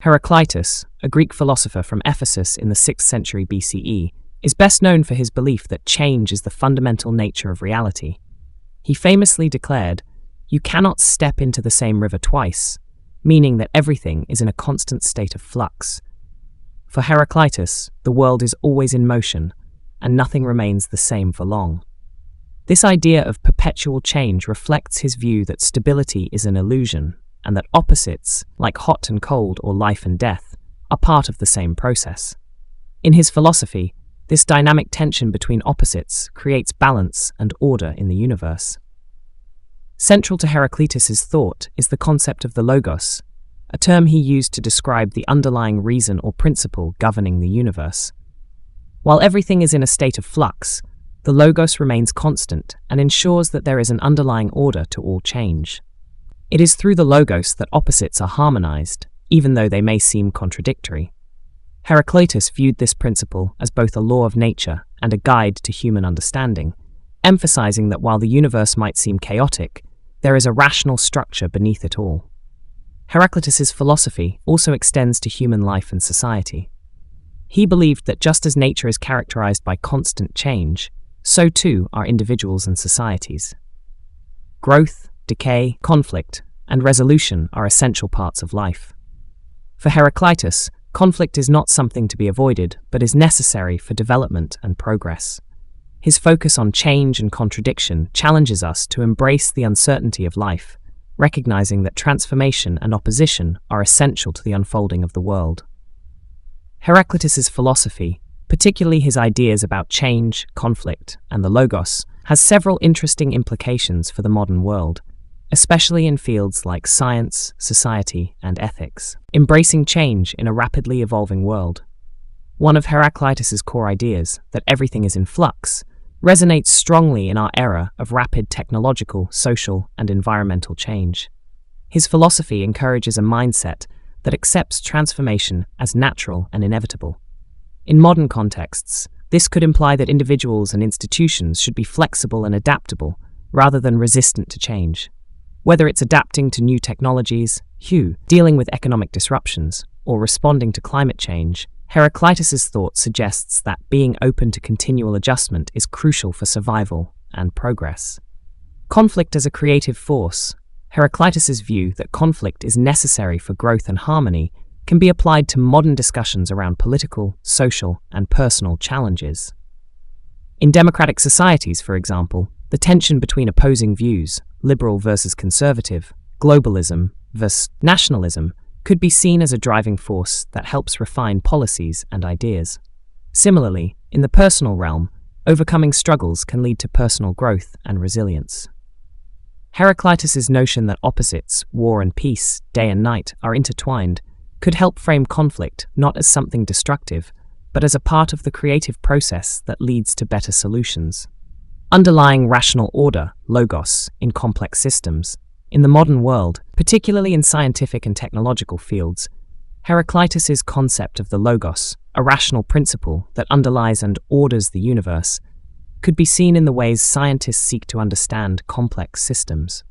Heraclitus, a Greek philosopher from Ephesus in the 6th century BCE, is best known for his belief that change is the fundamental nature of reality. He famously declared, "You cannot step into the same river twice," meaning that everything is in a constant state of flux. For Heraclitus, the world is always in motion, and nothing remains the same for long. This idea of perpetual change reflects his view that stability is an illusion, and that opposites, like hot and cold or life and death, are part of the same process. In his philosophy, this dynamic tension between opposites creates balance and order in the universe. Central to Heraclitus's thought is the concept of the logos, a term he used to describe the underlying reason or principle governing the universe. While everything is in a state of flux, the logos remains constant and ensures that there is an underlying order to all change. It is through the logos that opposites are harmonized, even though they may seem contradictory. Heraclitus viewed this principle as both a law of nature and a guide to human understanding, emphasizing that while the universe might seem chaotic, there is a rational structure beneath it all. Heraclitus's philosophy also extends to human life and society. He believed that just as nature is characterized by constant change, so too are individuals and societies. Growth, decay, conflict, and resolution are essential parts of life. For Heraclitus, conflict is not something to be avoided, but is necessary for development and progress. His focus on change and contradiction challenges us to embrace the uncertainty of life, recognizing that transformation and opposition are essential to the unfolding of the world. Heraclitus's philosophy, particularly his ideas about change, conflict, and the logos, has several interesting implications for the modern world, especially in fields like science, society, and ethics. Embracing change in a rapidly evolving world. One of Heraclitus's core ideas, that everything is in flux, resonates strongly in our era of rapid technological, social, and environmental change. His philosophy encourages a mindset that accepts transformation as natural and inevitable. In modern contexts, this could imply that individuals and institutions should be flexible and adaptable rather than resistant to change. Whether it's adapting to new technologies, dealing with economic disruptions, or responding to climate change, Heraclitus's thought suggests that being open to continual adjustment is crucial for survival and progress. Conflict as a creative force. Heraclitus's view that conflict is necessary for growth and harmony can be applied to modern discussions around political, social, and personal challenges. In democratic societies, for example, the tension between opposing views, liberal versus conservative, globalism versus nationalism, could be seen as a driving force that helps refine policies and ideas. Similarly, in the personal realm, overcoming struggles can lead to personal growth and resilience. Heraclitus's notion that opposites, war and peace, day and night, are intertwined, could help frame conflict not as something destructive, but as a part of the creative process that leads to better solutions. Underlying rational order, logos, in complex systems. In the modern world, particularly in scientific and technological fields, Heraclitus's concept of the logos, a rational principle that underlies and orders the universe, could be seen in the ways scientists seek to understand complex systems.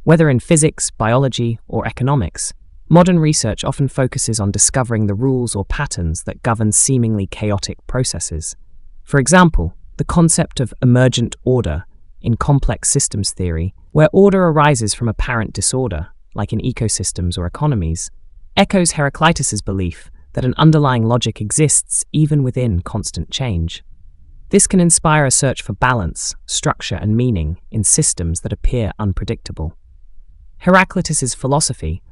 Whether in physics, biology, or economics, modern research often focuses on discovering the rules or patterns that govern seemingly chaotic processes. For example, the concept of emergent order in complex systems theory, where order arises from apparent disorder, like in ecosystems or economies, echoes Heraclitus's belief that an underlying logic exists even within constant change. This can inspire a search for balance, structure, and meaning in systems that appear unpredictable. Heraclitus's philosophy,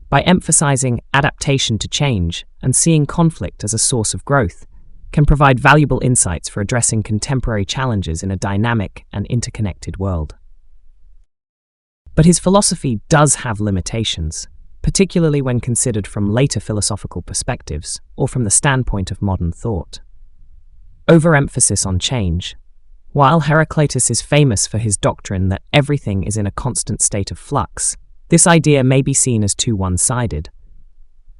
by emphasizing adaptation to change and seeing conflict as a source of growth, can provide valuable insights for addressing contemporary challenges in a dynamic and interconnected world. But his philosophy does have limitations, particularly when considered from later philosophical perspectives or from the standpoint of modern thought. Overemphasis on change. While Heraclitus is famous for his doctrine that everything is in a constant state of flux, this idea may be seen as too one-sided.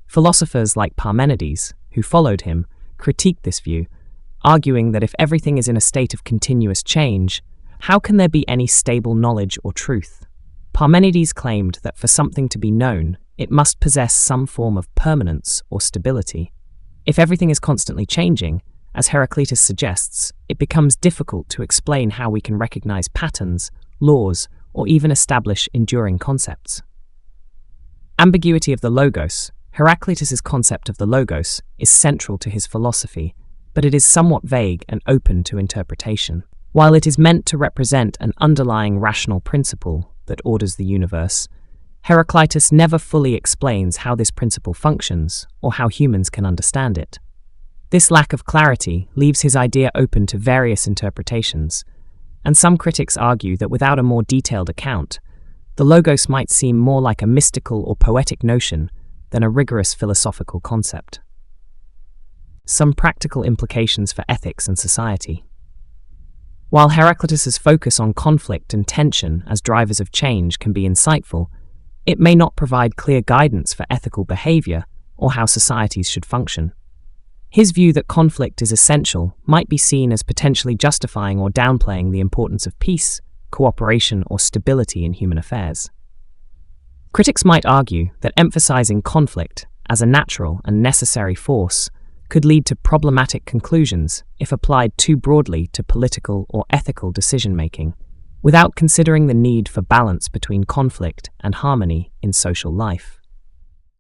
Philosophers like Parmenides, who followed him, critiqued this view, arguing that if everything is in a state of continuous change, how can there be any stable knowledge or truth? Parmenides claimed that for something to be known, it must possess some form of permanence or stability. If everything is constantly changing, as Heraclitus suggests, it becomes difficult to explain how we can recognize patterns, laws, or even establish enduring concepts. Ambiguity of the logos. Heraclitus's concept of the logos is central to his philosophy, but it is somewhat vague and open to interpretation. While it is meant to represent an underlying rational principle that orders the universe, Heraclitus never fully explains how this principle functions or how humans can understand it. This lack of clarity leaves his idea open to various interpretations, and some critics argue that without a more detailed account, the logos might seem more like a mystical or poetic notion than a rigorous philosophical concept. Some practical implications for ethics and society. While Heraclitus's focus on conflict and tension as drivers of change can be insightful, it may not provide clear guidance for ethical behavior or how societies should function. His view that conflict is essential might be seen as potentially justifying or downplaying the importance of peace, cooperation, or stability in human affairs. Critics might argue that emphasizing conflict as a natural and necessary force could lead to problematic conclusions if applied too broadly to political or ethical decision-making, without considering the need for balance between conflict and harmony in social life.